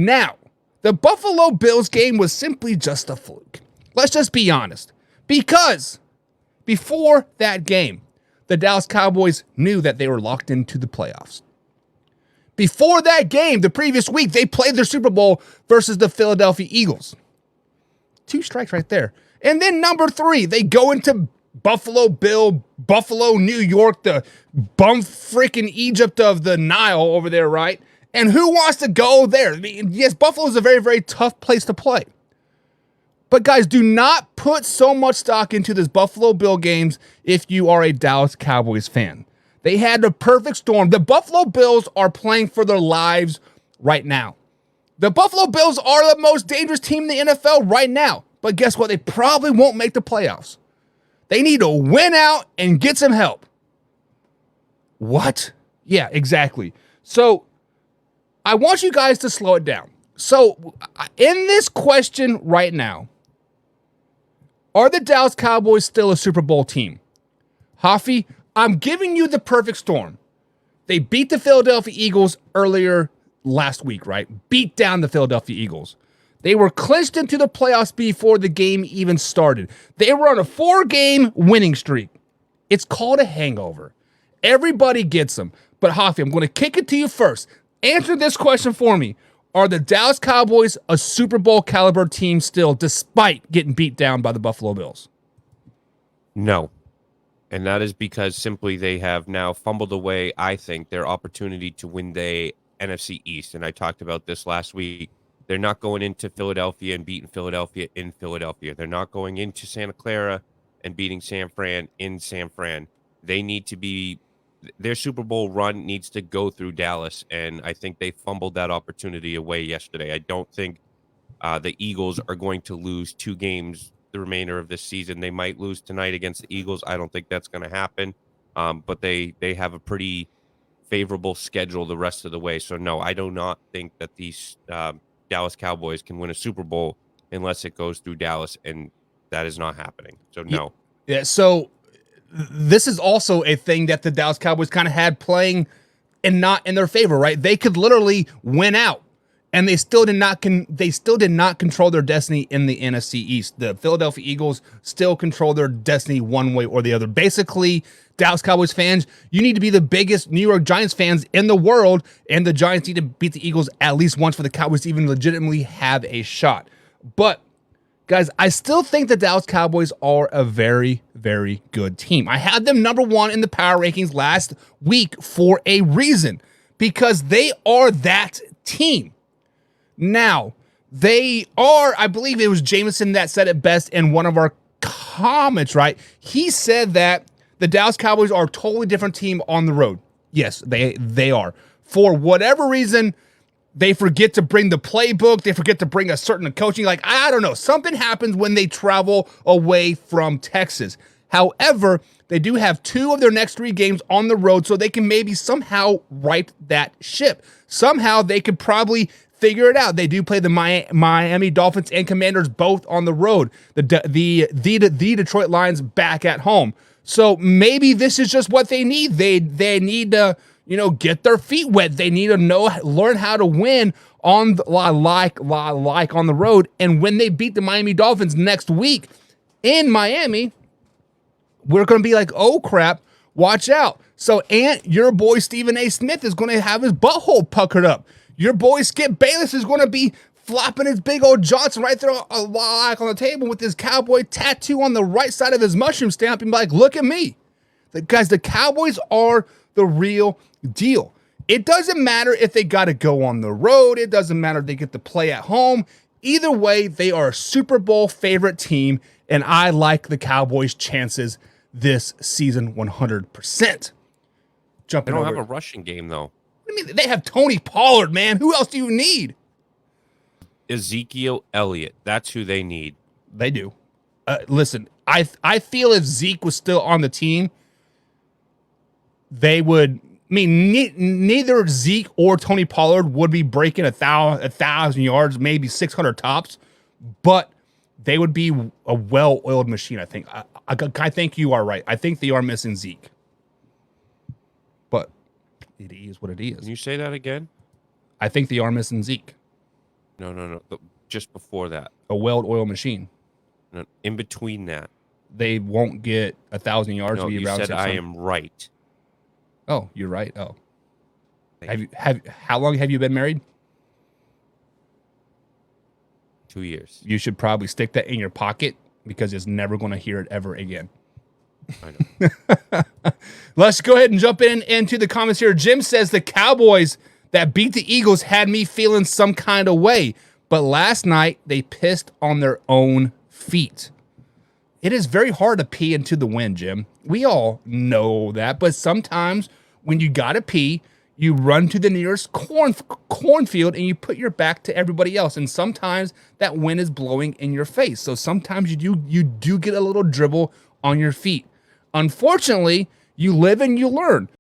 Now, the Buffalo Bills game was simply just a fluke. Let's just be honest. Because before that game, the Dallas Cowboys knew that they were locked into the playoffs. Before that game, the previous week, they played their Super Bowl versus the Philadelphia Eagles. 2 strikes right there. And then number 3, they go into Buffalo, New York, the bum freaking Egypt of the Nile over there, right? And who wants to go there? I mean, yes, Buffalo is a very, very tough place to play. But guys, do not put so much stock into this Buffalo Bill games if you are a Dallas Cowboys fan. They had the perfect storm. The Buffalo Bills are playing for their lives right now. The Buffalo Bills are the most dangerous team in the NFL right now. But guess what? They probably won't make the playoffs. They need to win out and get some help. What? Yeah, exactly. So I want you guys to slow it down. So in this question right now, are the Dallas Cowboys still a Super Bowl team? Hoffy, I'm giving you the perfect storm. They beat the Philadelphia Eagles earlier last week, right? Beat down the Philadelphia Eagles. They were clinched into the playoffs before the game even started. They were on a 4-game winning streak. It's called a hangover. Everybody gets them. But Hoffy, I'm going to kick it to you first. Answer this question for me. Are the Dallas Cowboys a Super Bowl caliber team still, despite getting beat down by the Buffalo Bills? No. And that is because simply they have now fumbled away, I think, their opportunity to win the NFC East. And I talked about this last week. They're not going into Philadelphia and beating Philadelphia in Philadelphia. They're not going into Santa Clara and beating San Fran in San Fran. They need to be, their Super Bowl run needs to go through Dallas. And I think they fumbled that opportunity away yesterday. I don't think the Eagles are going to lose 2 games the remainder of this season. They might lose tonight against the Eagles. I don't think that's going to happen. But they have a pretty favorable schedule the rest of the way. So no, I do not think that these Dallas Cowboys can win a Super Bowl unless it goes through Dallas, and that is not happening. So no. Yeah. So this is also a thing that the Dallas Cowboys kind of had playing and not in their favor, right? They could literally win out. And they still did not control their destiny in the NFC East. The Philadelphia Eagles still control their destiny one way or the other. Basically, Dallas Cowboys fans, you need to be the biggest New York Giants fans in the world, and the Giants need to beat the Eagles at least once for the Cowboys to even legitimately have a shot. But, guys, I still think the Dallas Cowboys are a very, very good team. I had them number 1 in the power rankings last week for a reason, because they are that team. Now, they are, I believe it was Jameson that said it best in one of our comments, right? He said that the Dallas Cowboys are a totally different team on the road. Yes, they are. For whatever reason, they forget to bring the playbook. They forget to bring a certain coaching. Like, I don't know. Something happens when they travel away from Texas. However, they do have 2 of their next 3 games on the road, so they can maybe somehow right that ship. Somehow they could probably figure it out. They do play the Miami Dolphins and Commanders both on the road. The Detroit Lions back at home. So maybe this is just what they need. They need to, get their feet wet. They need to learn how to win on like on the road. And when they beat the Miami Dolphins next week in Miami, we're going to be like, oh crap, watch out. So your boy Stephen A. Smith is going to have his butthole puckered up. Your boy Skip Bayless is going to be flopping his big old Johnson right there on the table with his cowboy tattoo on the right side of his mushroom stamp and be like, look at me. Guys, the Cowboys are the real deal. It doesn't matter if they got to go on the road. It doesn't matter if they get to play at home. Either way, they are a Super Bowl favorite team, and I like the Cowboys' chances this season 100%. They don't have a rushing game, though. I mean, they have Tony Pollard, man. Who else do you need? Ezekiel Elliott. That's who they need. They do. Listen, I feel if Zeke was still on the team, they would. I mean, neither Zeke or Tony Pollard would be breaking 1,000 yards, maybe 600 tops, but they would be a well-oiled machine. I think. I think you are right. I think they are missing Zeke. It is what it is. Can you say that again? I think they are missing Zeke. No. Just before that. A well-oiled machine. No, in between that. They won't get 1,000 yards. No, you said I am right. Oh, you're right. Oh. Thank How long have you been married? 2 years. You should probably stick that in your pocket because it's never going to hear it ever again. I know. Let's go ahead and jump into the comments here. Jim says the Cowboys that beat the Eagles had me feeling some kind of way, but last night they pissed on their own feet. It is very hard to pee into the wind, Jim. We all know that, but sometimes when you gotta pee, you run to the nearest cornfield and you put your back to everybody else. And sometimes that wind is blowing in your face. So sometimes you do get a little dribble on your feet. Unfortunately, you live and you learn.